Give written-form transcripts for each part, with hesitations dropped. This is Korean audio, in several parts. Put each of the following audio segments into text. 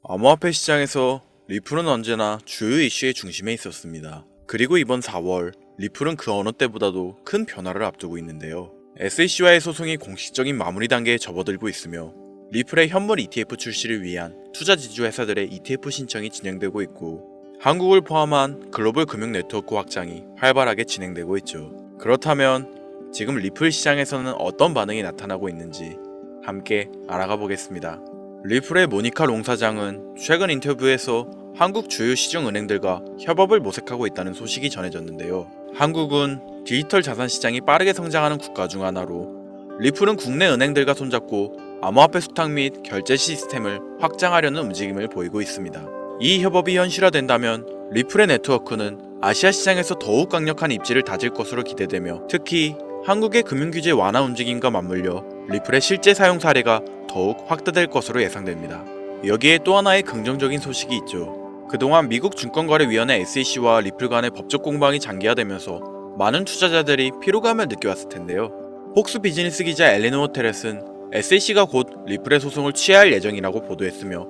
암호화폐 시장에서 리플은 언제나 주요 이슈의 중심에 있었습니다. 그리고 이번 4월, 리플은 그 어느 때보다도 큰 변화를 앞두고 있는데요. SEC와의 소송이 공식적인 마무리 단계에 접어들고 있으며 리플의 현물 ETF 출시를 위한 투자 지주 회사들의 ETF 신청이 진행되고 있고 한국을 포함한 글로벌 금융 네트워크 확장이 활발하게 진행되고 있죠. 그렇다면 지금 리플 시장에서는 어떤 반응이 나타나고 있는지 함께 알아가 보겠습니다. 리플의 모니카 롱 사장은 최근 인터뷰에서 한국 주요 시중은행들과 협업을 모색하고 있다는 소식이 전해졌는데요. 한국은 디지털 자산 시장이 빠르게 성장하는 국가 중 하나로 리플은 국내 은행들과 손잡고 암호화폐 수탁 및 결제 시스템을 확장하려는 움직임을 보이고 있습니다. 이 협업이 현실화된다면 리플의 네트워크는 아시아 시장에서 더욱 강력한 입지를 다질 것으로 기대되며 특히 한국의 금융규제 완화 움직임과 맞물려 리플의 실제 사용 사례가 더욱 확대될 것으로 예상됩니다. 여기에 또 하나의 긍정적인 소식이 있죠. 그동안 미국 증권거래위원회 SEC와 리플 간의 법적 공방이 장기화되면서 많은 투자자들이 피로감을 느껴왔을 텐데요. 폭스 비즈니스 기자 엘리노 호테렛은 SEC가 곧 리플의 소송을 취하할 예정이라고 보도했으며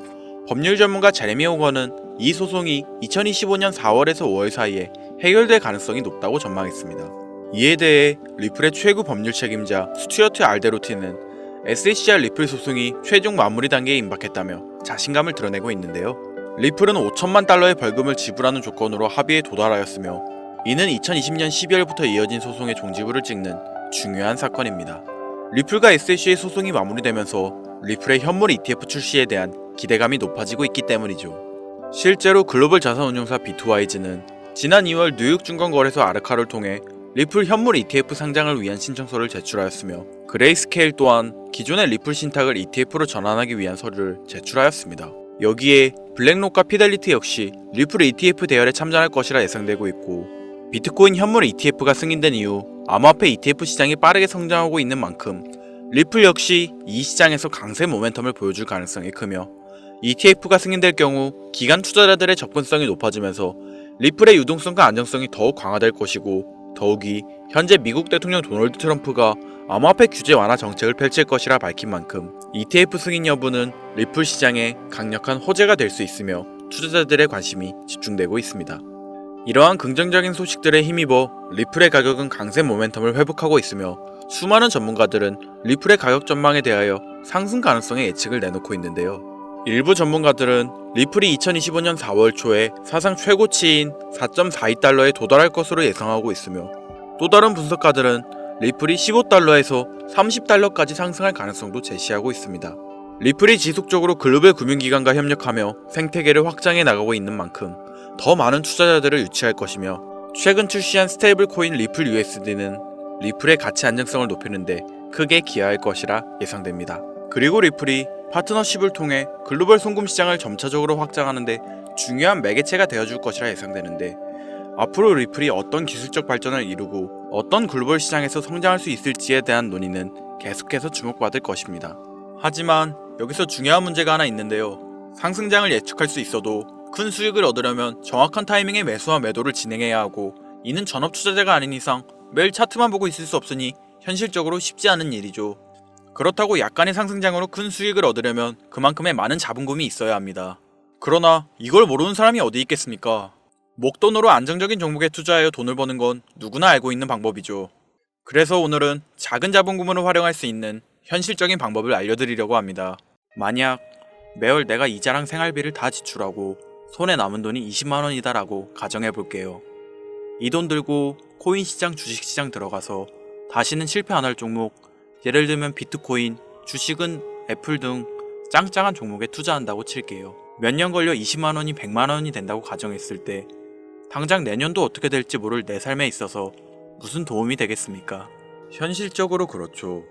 법률 전문가 제레미 호건은 이 소송이 2025년 4월에서 5월 사이에 해결될 가능성이 높다고 전망했습니다. 이에 대해 리플의 최고 법률 책임자 스튜어트 알데로티는 SEC와 리플 소송이 최종 마무리 단계에 임박했다며 자신감을 드러내고 있는데요. 리플은 5천만 달러의 벌금을 지불하는 조건으로 합의에 도달하였으며 이는 2020년 12월부터 이어진 소송의 종지부를 찍는 중요한 사건입니다. 리플과 SEC의 소송이 마무리되면서 리플의 현물 ETF 출시에 대한 기대감이 높아지고 있기 때문이죠. 실제로 글로벌 자산운용사 비트와이즈는 지난 2월 뉴욕 증권거래소 아르카를 통해 리플 현물 ETF 상장을 위한 신청서를 제출하였으며 그레이스케일 또한 기존의 리플 신탁을 ETF로 전환하기 위한 서류를 제출하였습니다. 여기에 블랙록과 피델리티 역시 리플 ETF 대열에 참전할 것이라 예상되고 있고 비트코인 현물 ETF가 승인된 이후 암호화폐 ETF 시장이 빠르게 성장하고 있는 만큼 리플 역시 이 시장에서 강세 모멘텀을 보여줄 가능성이 크며 ETF가 승인될 경우 기관 투자자들의 접근성이 높아지면서 리플의 유동성과 안정성이 더욱 강화될 것이고 더욱이 현재 미국 대통령 도널드 트럼프가 암호화폐 규제 완화 정책을 펼칠 것이라 밝힌 만큼 ETF 승인 여부는 리플 시장에 강력한 호재가 될 수 있으며 투자자들의 관심이 집중되고 있습니다. 이러한 긍정적인 소식들에 힘입어 리플의 가격은 강세 모멘텀을 회복하고 있으며 수많은 전문가들은 리플의 가격 전망에 대하여 상승 가능성의 예측을 내놓고 있는데요. 일부 전문가들은 리플이 2025년 4월 초에 사상 최고치인 4.42달러에 도달할 것으로 예상하고 있으며 또 다른 분석가들은 리플이 15달러에서 30달러까지 상승할 가능성도 제시하고 있습니다. 리플이 지속적으로 글로벌 금융기관과 협력하며 생태계를 확장해 나가고 있는 만큼 더 많은 투자자들을 유치할 것이며 최근 출시한 스테이블 코인 리플 USD는 리플의 가치 안정성을 높이는데 크게 기여할 것이라 예상됩니다. 그리고 리플이 파트너십을 통해 글로벌 송금 시장을 점차적으로 확장하는데 중요한 매개체가 되어줄 것이라 예상되는데 앞으로 리플이 어떤 기술적 발전을 이루고 어떤 글로벌 시장에서 성장할 수 있을지에 대한 논의는 계속해서 주목받을 것입니다. 하지만 여기서 중요한 문제가 하나 있는데요. 상승장을 예측할 수 있어도 큰 수익을 얻으려면 정확한 타이밍에 매수와 매도를 진행해야 하고 이는 전업 투자자가 아닌 이상 매일 차트만 보고 있을 수 없으니 현실적으로 쉽지 않은 일이죠. 그렇다고 약간의 상승장으로 큰 수익을 얻으려면 그만큼의 많은 자본금이 있어야 합니다. 그러나 이걸 모르는 사람이 어디 있겠습니까? 목돈으로 안정적인 종목에 투자하여 돈을 버는 건 누구나 알고 있는 방법이죠. 그래서 오늘은 작은 자본금으로 활용할 수 있는 현실적인 방법을 알려드리려고 합니다. 만약 매월 내가 이자랑 생활비를 다 지출하고 손에 남은 돈이 20만원이다 라고 가정해볼게요. 이 돈 들고 코인 시장, 주식 시장 들어가서 다시는 실패 안 할 종목, 예를 들면 비트코인, 주식은 애플 등 짱짱한 종목에 투자한다고 칠게요. 몇 년 걸려 20만원이 100만원이 된다고 가정했을 때 당장 내년도 어떻게 될지 모를 내 삶에 있어서 무슨 도움이 되겠습니까? 현실적으로 그렇죠.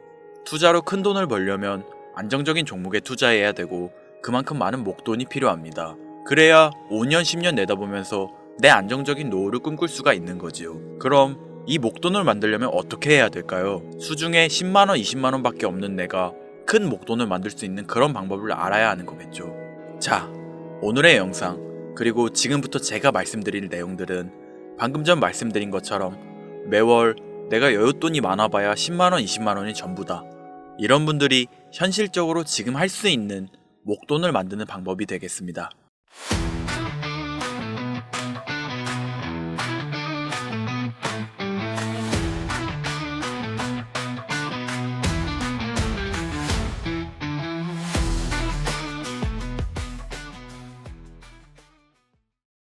투자로 큰 돈을 벌려면 안정적인 종목에 투자해야 되고 그만큼 많은 목돈이 필요합니다. 그래야 5년, 10년 내다보면서 내 안정적인 노후를 꿈꿀 수가 있는 거지요. 그럼 이 목돈을 만들려면 어떻게 해야 될까요? 수중에 10만원, 20만원 밖에 없는 내가 큰 목돈을 만들 수 있는 그런 방법을 알아야 하는 거겠죠. 자, 오늘의 영상 그리고 지금부터 제가 말씀드릴 내용들은 방금 전 말씀드린 것처럼 매월 내가 여윳돈이 많아봐야 10만원, 20만원이 전부다. 이런 분들이 현실적으로 지금 할 수 있는 목돈을 만드는 방법이 되겠습니다.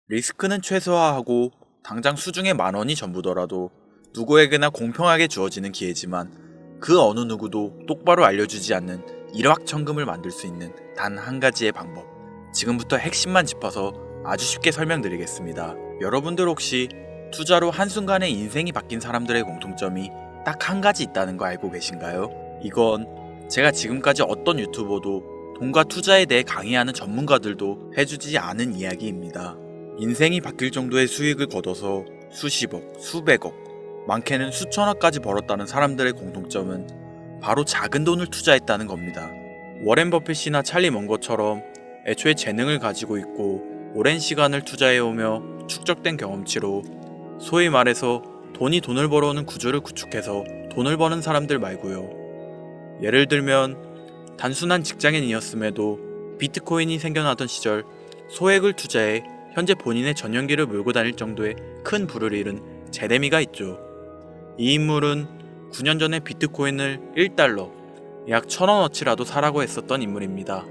리스크는 최소화하고 당장 수중에 10,000원이 전부더라도 누구에게나 공평하게 주어지는 기회지만 그 어느 누구도 똑바로 알려주지 않는 일확천금을 만들 수 있는 단 한 가지의 방법. 지금부터 핵심만 짚어서 아주 쉽게 설명드리겠습니다. 여러분들 혹시 투자로 한순간에 인생이 바뀐 사람들의 공통점이 딱 한 가지 있다는 거 알고 계신가요? 이건 제가 지금까지 어떤 유튜버도 돈과 투자에 대해 강의하는 전문가들도 해주지 않은 이야기입니다. 인생이 바뀔 정도의 수익을 거둬서 수십억, 수백억, 많게는 수천억까지 벌었다는 사람들의 공통점은 바로 작은 돈을 투자했다는 겁니다. 워렌 버핏이나 찰리 먼거처럼 애초에 재능을 가지고 있고 오랜 시간을 투자해오며 축적된 경험치로 소위 말해서 돈이 돈을 벌어오는 구조를 구축해서 돈을 버는 사람들 말고요. 예를 들면 단순한 직장인이었음에도 비트코인이 생겨나던 시절 소액을 투자해 현재 본인의 전용기를 몰고 다닐 정도의 큰 부를 잃은 제레미가 있죠. 이 인물은 9년 전에 비트코인을 1달러, 약 1,000원어치라도 사라고 했었던 인물입니다.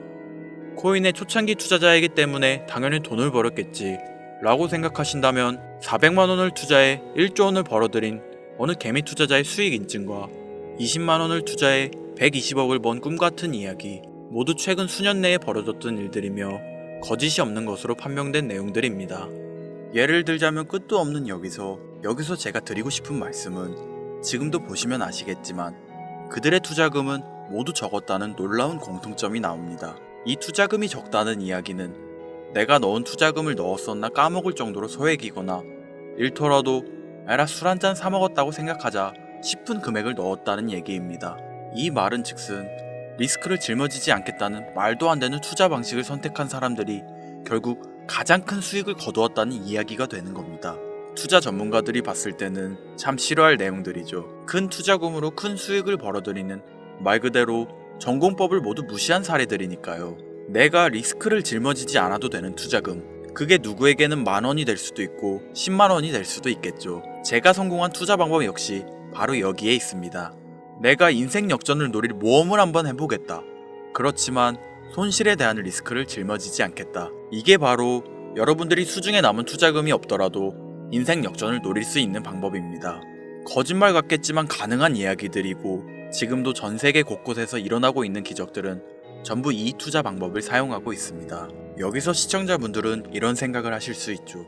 코인의 초창기 투자자이기 때문에 당연히 돈을 벌었겠지 라고 생각하신다면 400만원을 투자해 1조 원을 벌어들인 어느 개미 투자자의 수익 인증과 20만원을 투자해 120억을 번 꿈같은 이야기, 모두 최근 수년 내에 벌어졌던 일들이며 거짓이 없는 것으로 판명된 내용들입니다. 예를 들자면 끝도 없는 여기서 제가 드리고 싶은 말씀은 지금도 보시면 아시겠지만 그들의 투자금은 모두 적었다는 놀라운 공통점이 나옵니다. 이 투자금이 적다는 이야기는 내가 넣은 투자금을 넣었었나 까먹을 정도로 소액이거나 일터라도 에라 술 한잔 사먹었다고 생각하자 싶은 금액을 넣었다는 얘기입니다. 이 말은 즉슨 리스크를 짊어지지 않겠다는 말도 안 되는 투자 방식을 선택한 사람들이 결국 가장 큰 수익을 거두었다는 이야기가 되는 겁니다. 투자 전문가들이 봤을 때는 참 싫어할 내용들이죠. 큰 투자금으로 큰 수익을 벌어들이는 말 그대로 전공법을 모두 무시한 사례들이니까요. 내가 리스크를 짊어지지 않아도 되는 투자금, 그게 누구에게는 10,000원이 될 수도 있고 10만원이 될 수도 있겠죠. 제가 성공한 투자 방법 역시 바로 여기에 있습니다. 내가 인생 역전을 노릴 모험을 한번 해보겠다. 그렇지만 손실에 대한 리스크를 짊어지지 않겠다. 이게 바로 여러분들이 수중에 남은 투자금이 없더라도 인생 역전을 노릴 수 있는 방법입니다. 거짓말 같겠지만 가능한 이야기들이고 지금도 전 세계 곳곳에서 일어나고 있는 기적들은 전부 이 투자 방법을 사용하고 있습니다. 여기서 시청자분들은 이런 생각을 하실 수 있죠.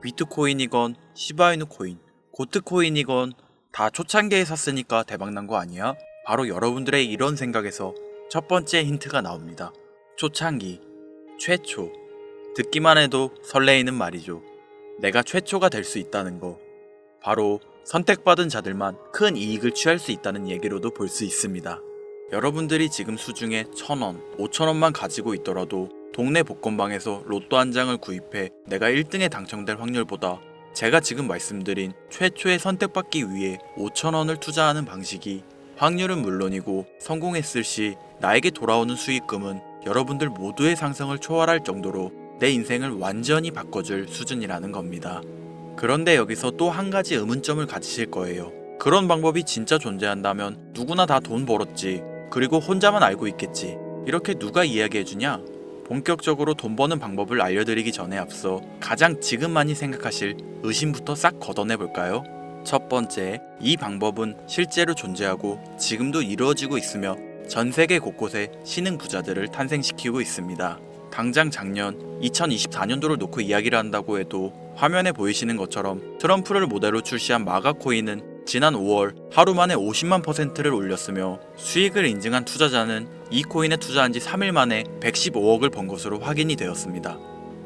비트코인이건 시바이누 코인, 고트코인이건 다 초창기에 샀으니까 대박난 거 아니야? 바로 여러분들의 이런 생각에서 첫 번째 힌트가 나옵니다. 초창기, 최초. 듣기만 해도 설레이는 말이죠. 내가 최초가 될 수 있다는 거. 바로 선택받은 자들만 큰 이익을 취할 수 있다는 얘기로도 볼 수 있습니다. 여러분들이 지금 수중에 1,000원, 5,000원만 가지고 있더라도 동네 복권방에서 로또 한 장을 구입해 내가 1등에 당첨될 확률보다 제가 지금 말씀드린 최초의 선택받기 위해 5,000원을 투자하는 방식이 확률은 물론이고 성공했을 시 나에게 돌아오는 수익금은 여러분들 모두의 상상을 초월할 정도로 내 인생을 완전히 바꿔줄 수준이라는 겁니다. 그런데 여기서 또 한 가지 의문점을 가지실 거예요. 그런 방법이 진짜 존재한다면 누구나 다 돈 벌었지, 그리고 혼자만 알고 있겠지, 이렇게 누가 이야기해주냐? 본격적으로 돈 버는 방법을 알려드리기 전에 앞서 가장 지금 많이 생각하실 의심부터 싹 걷어내볼까요? 첫 번째, 이 방법은 실제로 존재하고 지금도 이루어지고 있으며 전 세계 곳곳에 신흥 부자들을 탄생시키고 있습니다. 당장 작년 2024년도를 놓고 이야기를 한다고 해도 화면에 보이시는 것처럼 트럼프를 모델로 출시한 마가코인은 지난 5월 하루 만에 50만%를 올렸으며 수익을 인증한 투자자는 이 코인에 투자한 지 3일 만에 115억을 번 것으로 확인이 되었습니다.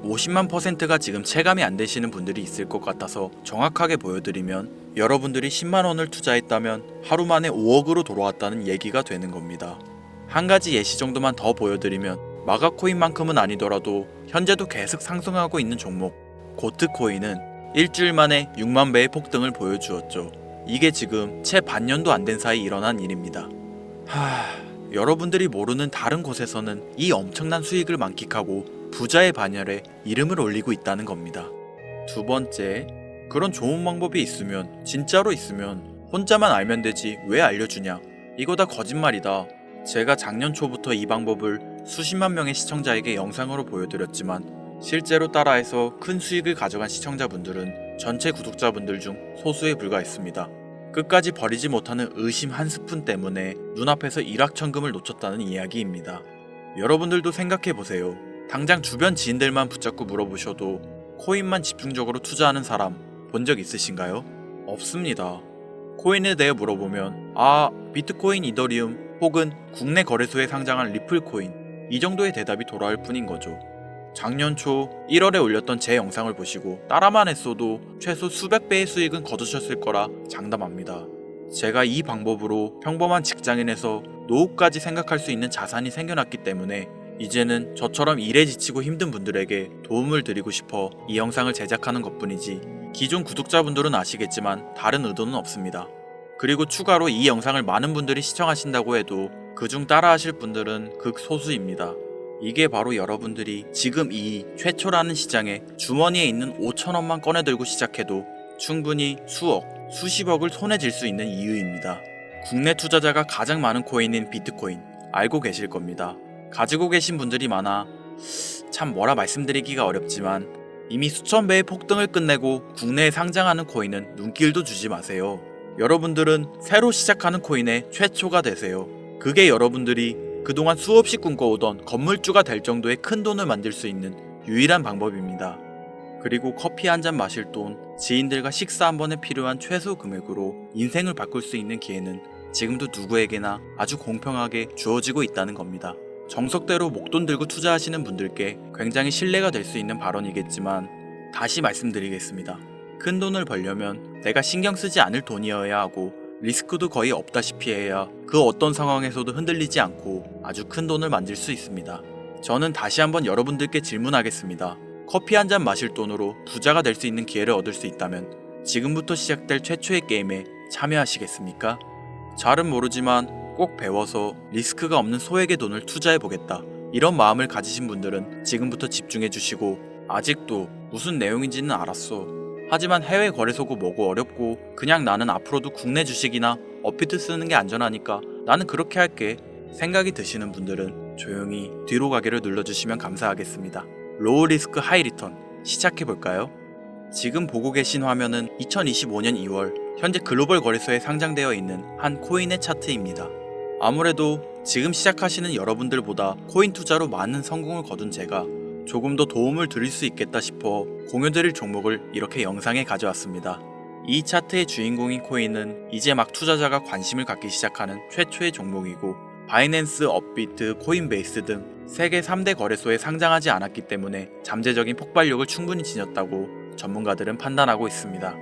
50만%가 지금 체감이 안 되시는 분들이 있을 것 같아서 정확하게 보여드리면 여러분들이 10만원을 투자했다면 하루 만에 5억으로 돌아왔다는 얘기가 되는 겁니다. 한 가지 예시 정도만 더 보여드리면 마가코인만큼은 아니더라도 현재도 계속 상승하고 있는 종목 고트코인은 일주일 만에 6만 배의 폭등을 보여주었죠. 이게 지금 채 반년도 안 된 사이 일어난 일입니다. 여러분들이 모르는 다른 곳에서는 이 엄청난 수익을 만끽하고 부자의 반열에 이름을 올리고 있다는 겁니다. 두 번째, 그런 좋은 방법이 있으면, 진짜로 있으면 혼자만 알면 되지 왜 알려주냐? 이거 다 거짓말이다. 제가 작년 초부터 이 방법을 수십만 명의 시청자에게 영상으로 보여드렸지만 실제로 따라해서 큰 수익을 가져간 시청자분들은 전체 구독자분들 중 소수에 불과했습니다. 끝까지 버리지 못하는 의심 한 스푼 때문에 눈앞에서 일확천금을 놓쳤다는 이야기입니다. 여러분들도 생각해보세요. 당장 주변 지인들만 붙잡고 물어보셔도 코인만 집중적으로 투자하는 사람 본 적 있으신가요? 없습니다. 코인에 대해 물어보면 비트코인, 이더리움 혹은 국내 거래소에 상장한 리플코인, 이 정도의 대답이 돌아올 뿐인 거죠. 작년 초 1월에 올렸던 제 영상을 보시고 따라만 했어도 최소 수백 배의 수익은 거두셨을 거라 장담합니다. 제가 이 방법으로 평범한 직장인에서 노후까지 생각할 수 있는 자산이 생겨났기 때문에 이제는 저처럼 일에 지치고 힘든 분들에게 도움을 드리고 싶어 이 영상을 제작하는 것뿐이지 기존 구독자분들은 아시겠지만 다른 의도는 없습니다. 그리고 추가로 이 영상을 많은 분들이 시청하신다고 해도 그중 따라하실 분들은 극소수입니다. 이게 바로 여러분들이 지금 이 최초라는 시장에 주머니에 있는 5천원만 꺼내들고 시작해도 충분히 수억, 수십억을 손에 쥘 수 있는 이유입니다. 국내 투자자가 가장 많은 코인인 비트코인 알고 계실 겁니다. 가지고 계신 분들이 많아 참 뭐라 말씀드리기가 어렵지만 이미 수천 배의 폭등을 끝내고 국내에 상장하는 코인은 눈길도 주지 마세요. 여러분들은 새로 시작하는 코인의 최초가 되세요. 그게 여러분들이 그동안 수없이 꿈꿔오던 건물주가 될 정도의 큰 돈을 만들 수 있는 유일한 방법입니다. 그리고 커피 한 잔 마실 돈, 지인들과 식사 한 번에 필요한 최소 금액으로 인생을 바꿀 수 있는 기회는 지금도 누구에게나 아주 공평하게 주어지고 있다는 겁니다. 정석대로 목돈 들고 투자하시는 분들께 굉장히 신뢰가 될 수 있는 발언이겠지만 다시 말씀드리겠습니다. 큰 돈을 벌려면 내가 신경 쓰지 않을 돈이어야 하고 리스크도 거의 없다시피 해야 그 어떤 상황에서도 흔들리지 않고 아주 큰 돈을 만들 수 있습니다. 저는 다시 한번 여러분들께 질문하겠습니다. 커피 한 잔 마실 돈으로 부자가 될 수 있는 기회를 얻을 수 있다면 지금부터 시작될 최초의 게임에 참여하시겠습니까? 잘은 모르지만 꼭 배워서 리스크가 없는 소액의 돈을 투자해보겠다. 이런 마음을 가지신 분들은 지금부터 집중해주시고 아직도 무슨 내용인지는 알았어. 하지만 해외 거래소고 뭐고 어렵고 그냥 나는 앞으로도 국내 주식이나 업비트 쓰는 게 안전하니까 나는 그렇게 할게 생각이 드시는 분들은 조용히 뒤로 가기를 눌러주시면 감사하겠습니다. 로우 리스크 하이 리턴 시작해볼까요? 지금 보고 계신 화면은 2025년 2월 현재 글로벌 거래소에 상장되어 있는 한 코인의 차트입니다. 아무래도 지금 시작하시는 여러분들보다 코인 투자로 많은 성공을 거둔 제가 조금 더 도움을 드릴 수 있겠다 싶어 공유드릴 종목을 이렇게 영상에 가져왔습니다. 이 차트의 주인공인 코인은 이제 막 투자자가 관심을 갖기 시작하는 최초의 종목이고 바이낸스, 업비트, 코인베이스 등 세계 3대 거래소에 상장하지 않았기 때문에 잠재적인 폭발력을 충분히 지녔다고 전문가들은 판단하고 있습니다.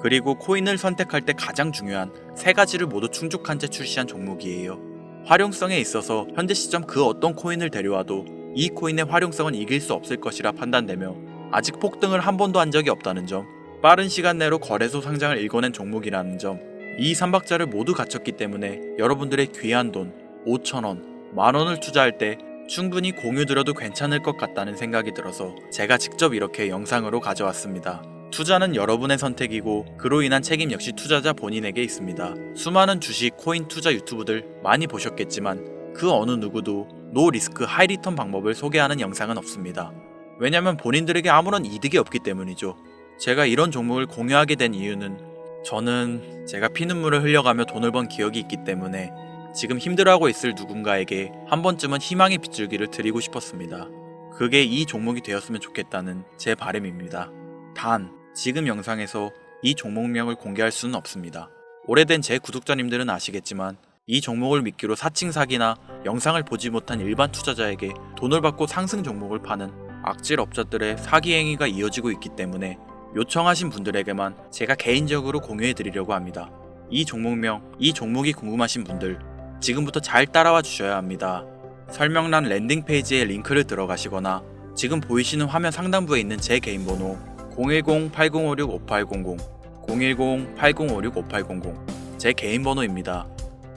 그리고 코인을 선택할 때 가장 중요한 세 가지를 모두 충족한 채 출시한 종목이에요. 활용성에 있어서 현재 시점 그 어떤 코인을 데려와도 이 코인의 활용성은 이길 수 없을 것이라 판단되며 아직 폭등을 한 번도 한 적이 없다는 점, 빠른 시간 내로 거래소 상장을 일궈낸 종목이라는 점, 이 3박자를 모두 갖췄기 때문에 여러분들의 귀한 돈 5,000원, 만원을 투자할 때 충분히 공유드려도 괜찮을 것 같다는 생각이 들어서 제가 직접 이렇게 영상으로 가져왔습니다. 투자는 여러분의 선택이고 그로 인한 책임 역시 투자자 본인에게 있습니다. 수많은 주식, 코인 투자 유튜브들 많이 보셨겠지만 그 어느 누구도 노 리스크 하이 리턴 방법을 소개하는 영상은 없습니다. 왜냐면 본인들에게 아무런 이득이 없기 때문이죠. 제가 이런 종목을 공유하게 된 이유는 저는 제가 피눈물을 흘려가며 돈을 번 기억이 있기 때문에 지금 힘들어하고 있을 누군가에게 한 번쯤은 희망의 빗줄기를 드리고 싶었습니다. 그게 이 종목이 되었으면 좋겠다는 제 바람입니다. 단, 지금 영상에서 이 종목명을 공개할 수는 없습니다. 오래된 제 구독자님들은 아시겠지만 이 종목을 미끼로 사칭 사기나 영상을 보지 못한 일반 투자자에게 돈을 받고 상승 종목을 파는 악질 업자들의 사기 행위가 이어지고 있기 때문에 요청하신 분들에게만 제가 개인적으로 공유해 드리려고 합니다. 이 종목명, 이 종목이 궁금하신 분들 지금부터 잘 따라와 주셔야 합니다. 설명란 랜딩 페이지에 링크를 들어가시거나 지금 보이시는 화면 상단부에 있는 제 개인 번호 010-8056-5800 010-8056-5800 제 개인 번호입니다.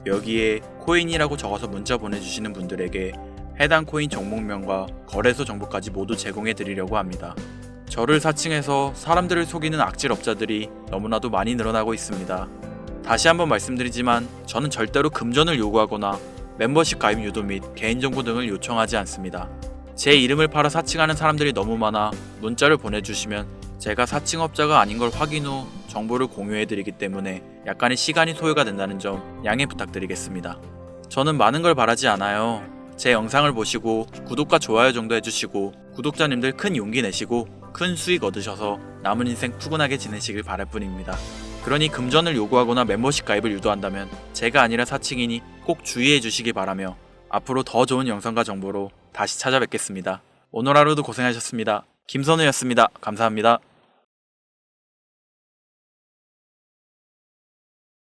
여기에 코인이라고 적어서 문자 보내주시는 분들에게 해당 코인 종목명과 거래소 정보까지 모두 제공해 드리려고 합니다. 저를 사칭해서 사람들을 속이는 악질업자들이 너무나도 많이 늘어나고 있습니다. 다시 한번 말씀드리지만 저는 절대로 금전을 요구하거나 멤버십 가입 유도 및 개인정보 등을 요청하지 않습니다. 제 이름을 팔아 사칭하는 사람들이 너무 많아 문자를 보내주시면 제가 사칭업자가 아닌 걸 확인 후 정보를 공유해드리기 때문에 약간의 시간이 소요가 된다는 점 양해 부탁드리겠습니다. 저는 많은 걸 바라지 않아요. 제 영상을 보시고 구독과 좋아요 정도 해주시고 구독자님들 큰 용기 내시고 큰 수익 얻으셔서 남은 인생 푸근하게 지내시길 바랄 뿐입니다. 그러니 금전을 요구하거나 멤버십 가입을 유도한다면 제가 아니라 사칭이니 꼭 주의해 주시기 바라며 앞으로 더 좋은 영상과 정보로 다시 찾아뵙겠습니다. 오늘 하루도 고생하셨습니다. 김선우였습니다. 감사합니다.